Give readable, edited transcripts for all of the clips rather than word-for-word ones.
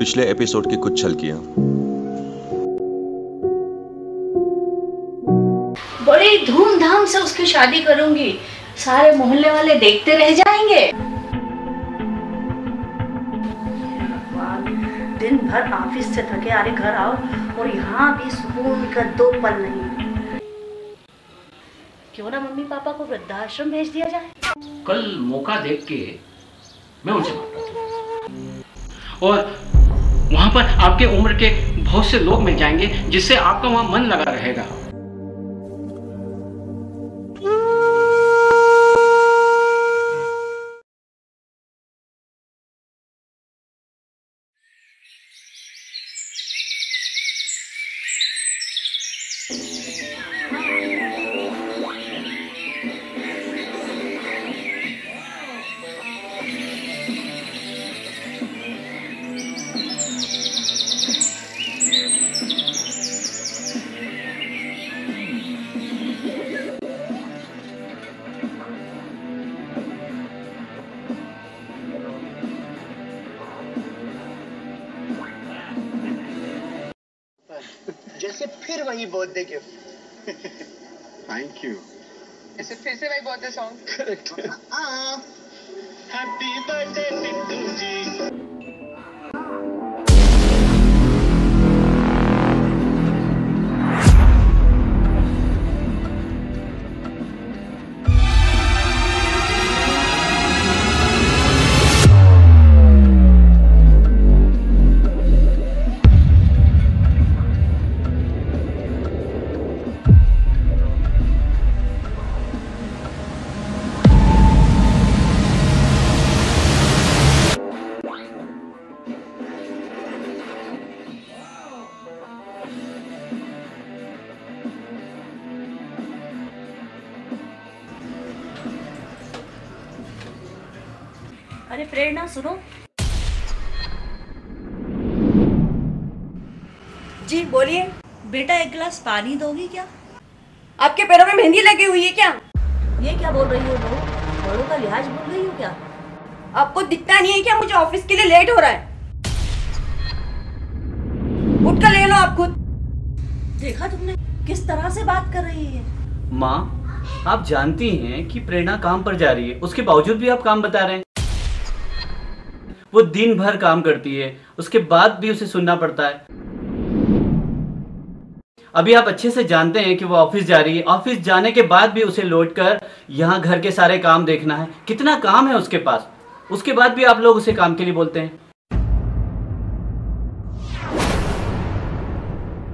पिछले एपिसोड की कुछ झलकियां। बड़ी धूमधाम से उसकी शादी करूंगी, सारे मोहल्ले वाले देखते रह जाएंगे। दिन भर ऑफिस से थके आ रहे घर आओ और यहाँ भी सुकून का दो पल नहीं। क्यों ना मम्मी पापा को वृद्धाश्रम भेज दिया जाए। कल मौका देख के मैं उनसे बात करता हूँ और वहां पर आपके उम्र के बहुत से लोग मिल जाएंगे जिससे आपका वहां मन लगा रहेगा। जैसे फिर वही बर्थडे गिफ्ट। Thank you. ऐसे फिर से वही birthday song. Correct. Happy birthday Pintu ji. अरे प्रेरणा सुनो। जी बोलिए। बेटा एक गिलास पानी दोगी क्या? आपके पैरों में मेहंदी लगी हुई है क्या? ये क्या बोल रही हो बहू? बड़ों का लिहाज बोल रही हो क्या? आपको दिखता नहीं है क्या मुझे ऑफिस के लिए लेट हो रहा है? उठ कर ले लो आप खुद। देखा तुमने किस तरह से बात कर रही है? माँ, आप जानती हैं कि प्रेरणा काम पर जा रही है, उसके बावजूद भी आप काम बता रहे हैं। वो दिन भर काम करती है, उसके बाद भी उसे सुनना पड़ता है। अभी आप अच्छे से जानते हैं कि वो ऑफिस जा रही है, ऑफिस जाने के बाद भी उसे लौट कर यहाँ घर के सारे काम देखना है। कितना काम है उसके पास, उसके बाद भी आप लोग उसे काम के लिए बोलते हैं।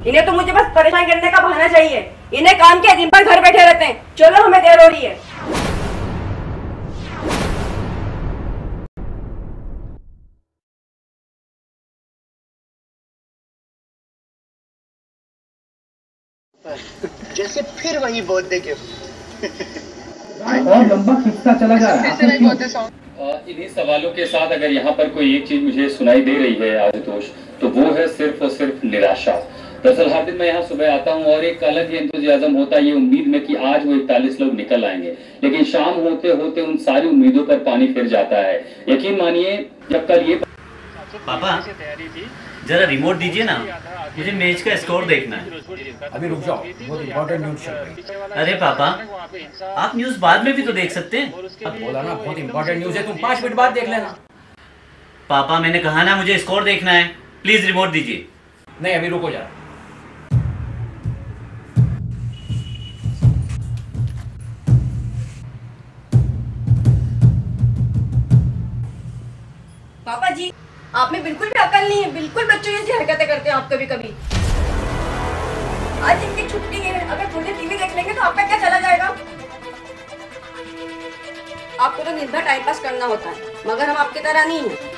इन्हें तो मुझे बस परेशान करने का बहाना चाहिए। इन्हें काम के दिन पर घर बैठे रहते हैं। चलो हमें देर हो रही है। जैसे फिर वही बर्थडे गिफ्ट। और लंबा खिंचता चला जा रहा फिर से वही बर्थडे सॉन्ग। इन्हीं सवालों के साथ अगर यहाँ पर कोई एक चीज मुझे सुनाई दे रही है आशुतोष, तो वो है सिर्फ और सिर्फ निराशा। दरअसल हर दिन मैं यहाँ सुबह आता हूँ और एक अलग ही एंथुसियाज्म होता है, ये उम्मीद में कि आज वो 41 लोग निकल आएंगे, लेकिन शाम होते होते उन सारी उम्मीदों पर पानी फिर जाता है। यकीन मानिए जब कल ये पापा जरा रिमोट दीजिए ना, मुझे मैच का स्कोर देखना है। अभी रुक जाओ, बहुत इंपॉर्टेंट न्यूज़ चल रही है। अरे पापा, आप न्यूज़ बाद में भी तो देख सकते हैं। अब बोला ना बहुत इंपॉर्टेंट न्यूज़ है, तुम 5 मिनट बाद देख लेना। पापा मैंने कहा ना मुझे स्कोर देखना है, प्लीज रिमोट दीजिए। नहीं अभी रुको जरा। पापा जी, आप में बिल्कुल भी अकल नहीं है। बिल्कुल बच्चों जैसी हरकतें करते हैं आप कभी कभी। आज इनकी छुट्टी है, अगर थोड़ी टीवी देख लेंगे तो आपका क्या चला जाएगा? आपको तो दिन भर टाइम पास करना होता है, मगर हम आपकी तरह नहीं हैं।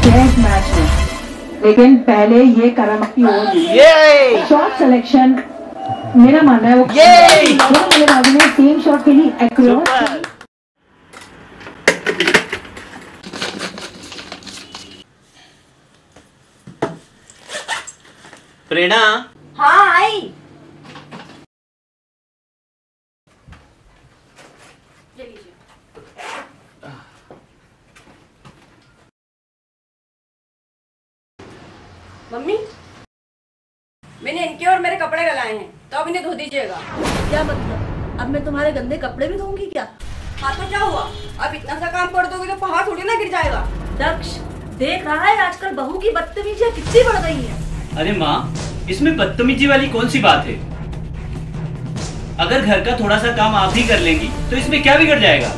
टेस्ट मैच में, लेकिन पहले ये करामती हो शॉट सिलेक्शन मेरा मानना है वो बल्लेबाजी में सेम शॉट के लिए एक्रोस प्रेरणा। हाँ आई। मम्मी, मैंने इनके और मेरे कपड़े गलाए हैं, तो अब इन्हें धो दीजिएगा। क्या मतलब? अब मैं तुम्हारे गंदे कपड़े भी धोऊंगी क्या? हाँ तो क्या हुआ? अब इतना सा काम कर दोगे तो पहाड़ थोड़ी ना गिर जाएगा। दक्ष देख रहा है आजकल बहू की बदतमीजी कितनी बढ़ गई है। अरे माँ, इसमें बदतमीजी वाली कौन सी बात है? अगर घर का थोड़ा सा काम आप ही कर लेंगी तो इसमें क्या बिगड़ जाएगा?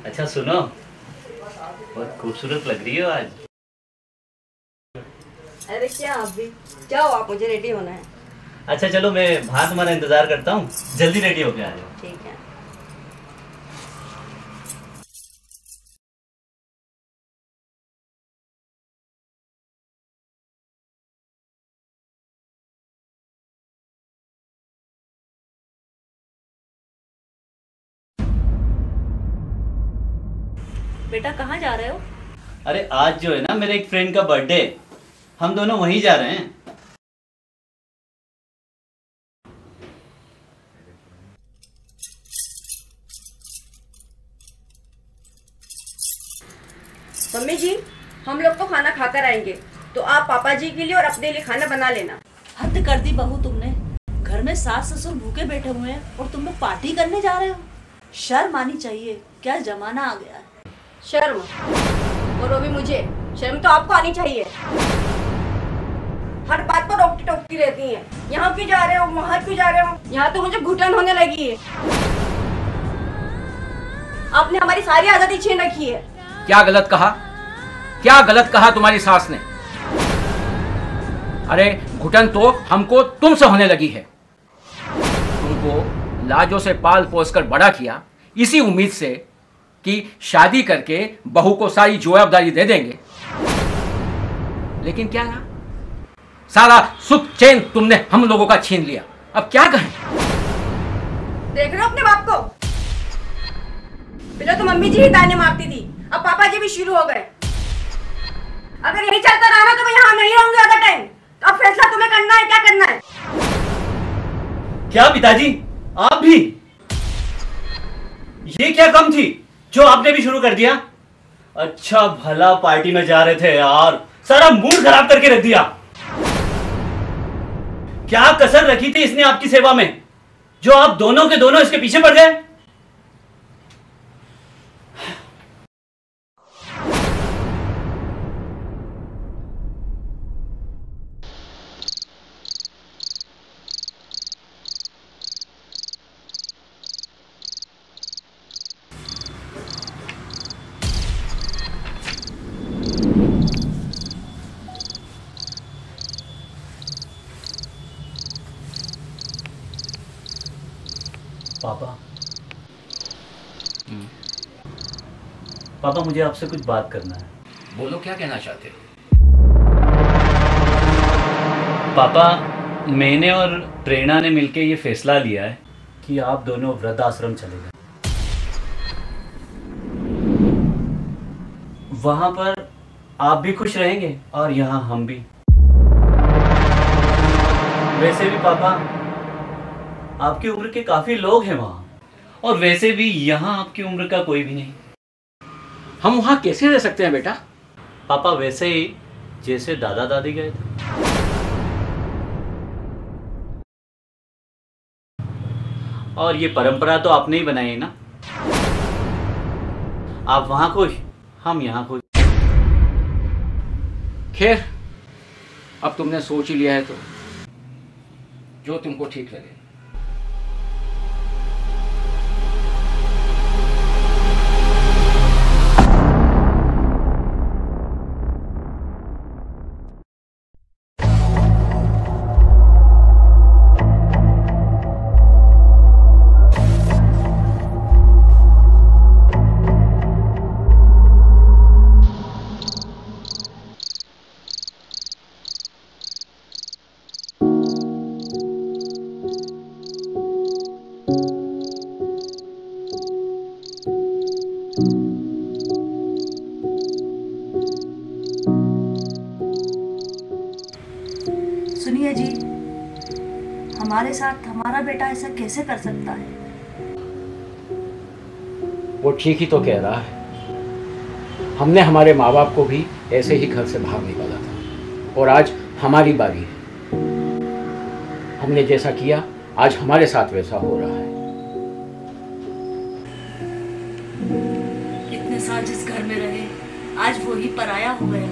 अच्छा सुनो, बहुत खूबसूरत लग रही हो आज। अरे क्या आप भी जाओ, आप मुझे रेडी होना है। अच्छा चलो, मैं बाहर तुम्हारा इंतजार करता हूँ, जल्दी रेडी होके आ जाओ। ठीक है। बेटा कहाँ जा रहे हो? अरे आज जो है ना मेरे एक फ्रेंड का बर्थडे, हम दोनों वहीं जा रहे हैं। मम्मी जी, हम लोग तो खाना खाकर आएंगे, तो आप पापा जी के लिए और अपने लिए खाना बना लेना। हद कर दी बहू तुमने। घर में सास ससुर भूखे बैठे हुए हैं और तुम लोग पार्टी करने जा रहे हो। शर्म आनी चाहिए, क्या जमाना आ गया है। शर्म? और वो भी मुझे? शर्म तो आपको आनी चाहिए। हर बात पर रोकती टोकती रहती हैं। यहाँ क्यों जा रहे हो, वहाँ क्यों जा रहे हो? यहाँ तो मुझे घुटन होने लगी है। आपने हमारी सारी आजादी छीन रखी है। क्या गलत कहा? क्या गलत कहा तुम्हारी सास ने? अरे घुटन तो हमको तुमसे होने लगी है। तुमको लाजों से पाल पोस कर बड़ा किया इसी उम्मीद से कि शादी करके बहू को सारी जवाबदारी दे देंगे, लेकिन क्या रहा? सारा सुख चैन तुमने हम लोगों का छीन लिया। अब क्या कहें? देख रहे हो अपने बाप को? पहले तो मम्मी जी ही ताने मारती थी, अब पापा जी भी शुरू हो गए। अगर यही चलता रहा ना तो मैं यहाँ नहीं रहूंगी ज्यादा टाइम। तो अब फैसला तुम्हें करना है, क्या करना है? क्या पिताजी, आप भी? ये क्या कम थी जो आपने भी शुरू कर दिया? अच्छा भला पार्टी में जा रहे थे यार, सारा मूड खराब करके रख दिया। क्या कसर रखी थी इसने आपकी सेवा में, जो आप दोनों के दोनों इसके पीछे पड़ गए? पापा, पापा मुझे आपसे कुछ बात करना है। बोलो, क्या कहना चाहते हो? पापा, मैंने और प्रेरणा ने मिलकर ये फैसला लिया है कि आप दोनों वृद्धाश्रम चले जाएं। वहां पर आप भी खुश रहेंगे और यहाँ हम भी। वैसे भी पापा, आपकी उम्र के काफी लोग हैं वहां, और वैसे भी यहाँ आपकी उम्र का कोई भी नहीं। हम वहां कैसे रह सकते हैं बेटा? पापा वैसे ही जैसे दादा दादी गए थे। और ये परंपरा तो आपने ही बनाई है ना। आप वहां खुश, हम यहाँ खुश। खैर, अब तुमने सोच ही लिया है तो जो तुमको ठीक लगे। हमारे साथ हमारा बेटा ऐसा कैसे कर सकता है? वो ठीक ही तो कह रहा है। हमने हमारे माँ बाप को भी ऐसे ही घर से बाहर निकाला था और आज हमारी बारी है। हमने जैसा किया आज हमारे साथ वैसा हो रहा है। इतने साल जिस घर में रहे आज वो ही पराया हो गया।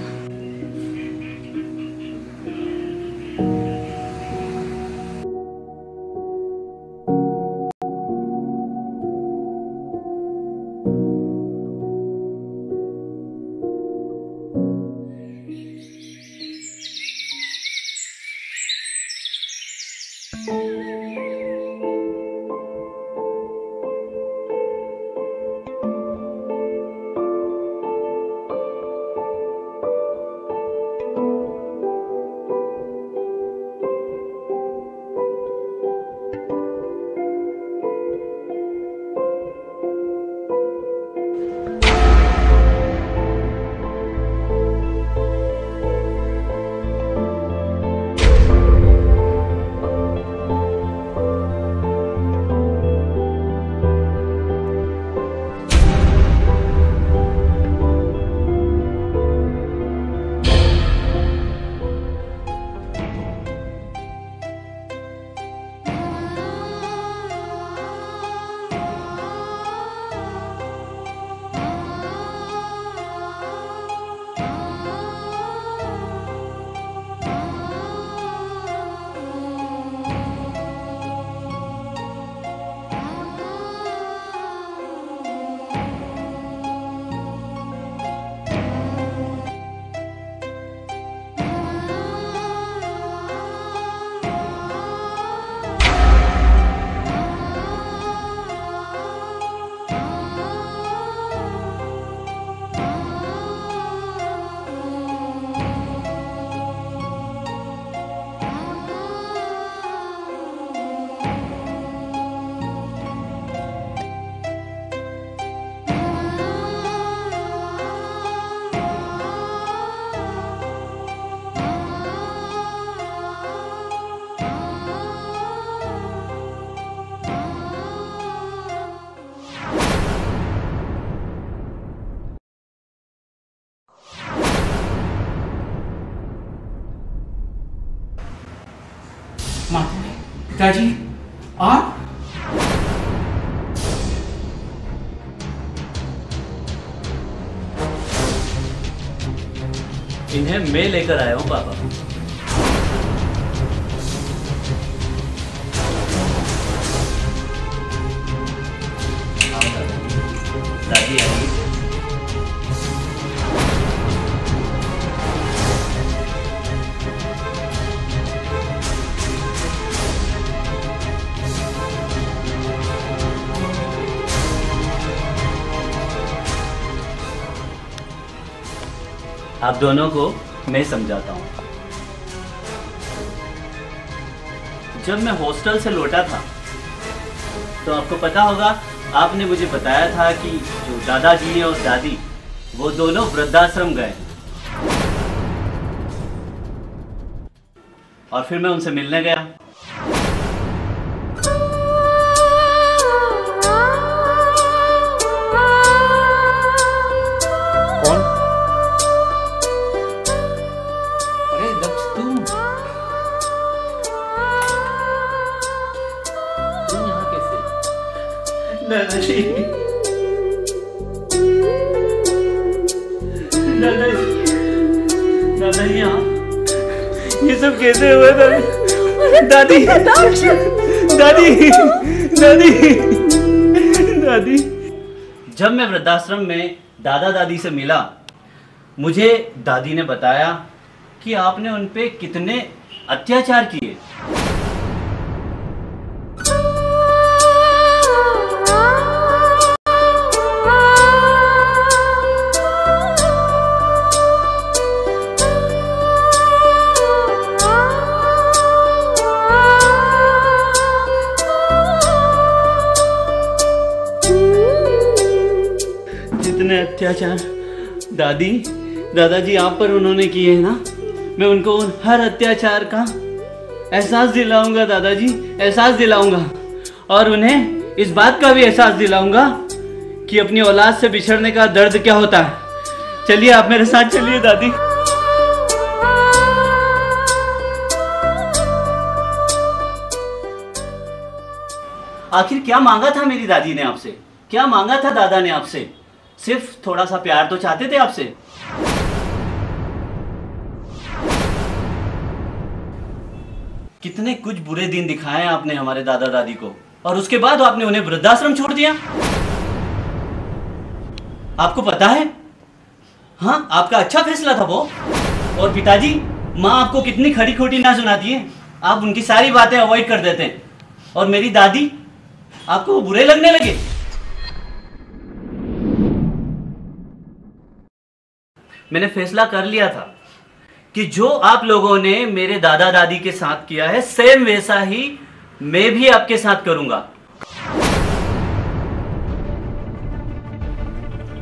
पिताजी आप? इन्हें मैं लेकर आया हूँ पापा। दादी आई। आप दोनों को मैं समझाता हूँ। जब मैं हॉस्टल से लौटा था तो आपको पता होगा, आपने मुझे बताया था कि जो दादाजी और दादी वो दोनों वृद्धाश्रम गए और फिर मैं उनसे मिलने गया। दादाजी, दादाजी आप ये सब कैसे हुआ? दादी, दादी, दादी, दादी। जब मैं वृद्धाश्रम में दादा दादी से मिला, मुझे दादी ने बताया कि आपने उन पे कितने अत्याचार किए। अत्याचार दादी दादाजी आप पर उन्होंने किए हैं ना, मैं उनको हर अत्याचार का एहसास दिलाऊंगा दादाजी, एहसास दिलाऊंगा। और उन्हें इस बात का भी एहसास दिलाऊंगा कि अपनी औलाद से बिछड़ने का दर्द क्या होता है। चलिए आप मेरे साथ चलिए दादी। आखिर क्या मांगा था मेरी दादी ने आपसे? क्या मांगा था दादा ने आपसे? सिर्फ थोड़ा सा प्यार तो चाहते थे आपसे। कितने कुछ बुरे दिन दिखाए आपने हमारे दादा दादी को, और उसके बाद आपने उन्हें वृद्धाश्रम छोड़ दिया। आपको पता है, हाँ, आपका अच्छा फैसला था वो। और पिताजी, माँ आपको कितनी खड़ी खोटी ना सुनाती है, आप उनकी सारी बातें अवॉइड कर देते हैं। और मेरी दादी, आपको वो बुरे लगने लगे। मैंने फैसला कर लिया था कि जो आप लोगों ने मेरे दादा दादी के साथ किया है, सेम वैसा ही मैं भी आपके साथ करूंगा।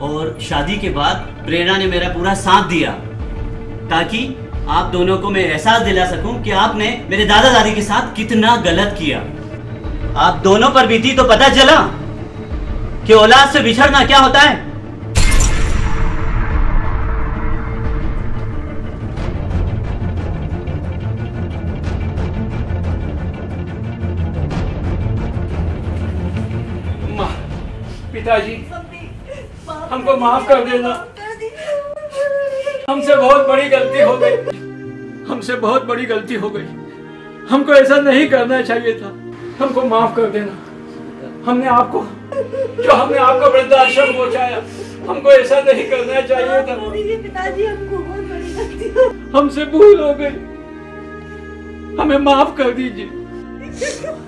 और शादी के बाद प्रेरणा ने मेरा पूरा साथ दिया, ताकि आप दोनों को मैं एहसास दिला सकूं कि आपने मेरे दादा दादी के साथ कितना गलत किया। आप दोनों पर बीती तो पता चला कि औलाद से बिछड़ना क्या होता है। पिताजी, हमको माफ कर देना। हमसे बहुत बड़ी गलती हो गई, हमसे बहुत बड़ी गलती हो गई। हमको ऐसा नहीं करना चाहिए था। हमको माफ कर देना। हमने आपको वृद्धाश्रम पहुंचाया, हमको ऐसा नहीं करना चाहिए था। पिताजी, हमको बहुत बड़ी गलती हो, हमसे भूल हो गई, हमें माफ कर दीजिए।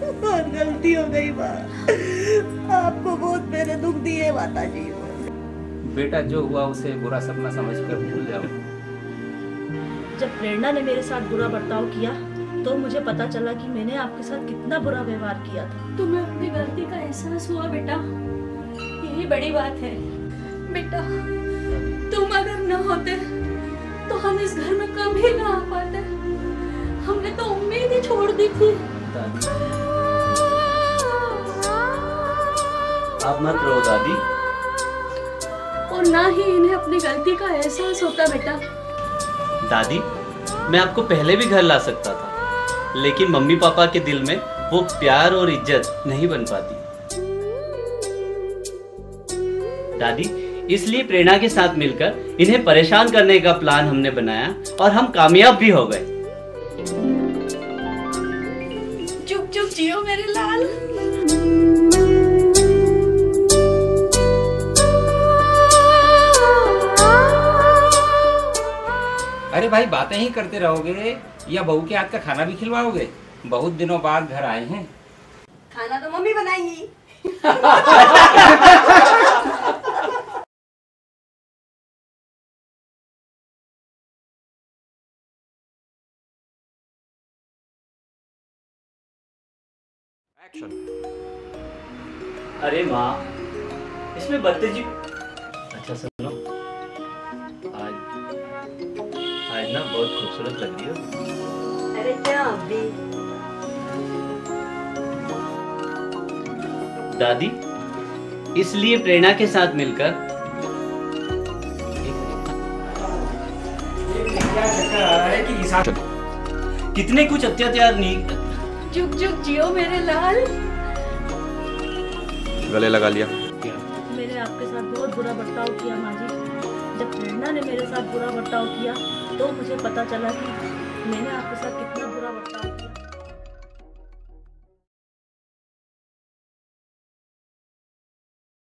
बहुत गलती हो गई माँ, आपको बहुत मेरे दुख दिए माताजी। बेटा, जो हुआ उसे बुरा सपना समझकर भूल जाओ। जब प्रेरणा ने मेरे साथ बुरा बर्ताव किया तो मुझे पता चला कि मैंने आपके साथ कितना बुरा व्यवहार किया था। तुम्हें अपनी गलती का एहसास हुआ बेटा, यही बड़ी बात है। बेटा, तुम अगर न होते तो हम इस घर में कभी ना आ पाते। हमने तो उम्मीद ही छोड़ दी थी। आप मत रो दादी। और ना ही इन्हें अपनी गलती का एहसास होता बेटा। दादी, मैं आपको पहले भी घर ला सकता था, लेकिन मम्मी पापा के दिल में वो प्यार और इज्जत नहीं बन पाती। दादी, इसलिए प्रेरणा के साथ मिलकर इन्हें परेशान करने का प्लान हमने बनाया और हम कामयाब भी हो गए। चुप चुप जियो मेरे लाल। अरे भाई, बातें ही करते रहोगे या बहू के हाथ का खाना भी खिलवाओगे? बहुत दिनों बाद घर आए हैं। खाना तो मम्मी बनाएंगी। अरे माँ, इसमें बदतमीजी। अच्छा सुनो, आज ना बहुत खूबसूरत लग रही हो। अरे क्या अभी? दादी, इसलिए प्रेरणा के साथ मिलकर कितने कुछ अत्याचार नहीं। चुप चुप जियो मेरे लाल। गले लगा लिया। मैंने आपके साथ बहुत बुरा बर्ताव किया माँ जी। जब प्रेरणा ने मेरे साथ बुरा बर्ताव किया तो मुझे पता चला कि मैंने आपके साथ कितना बुरा बर्ताव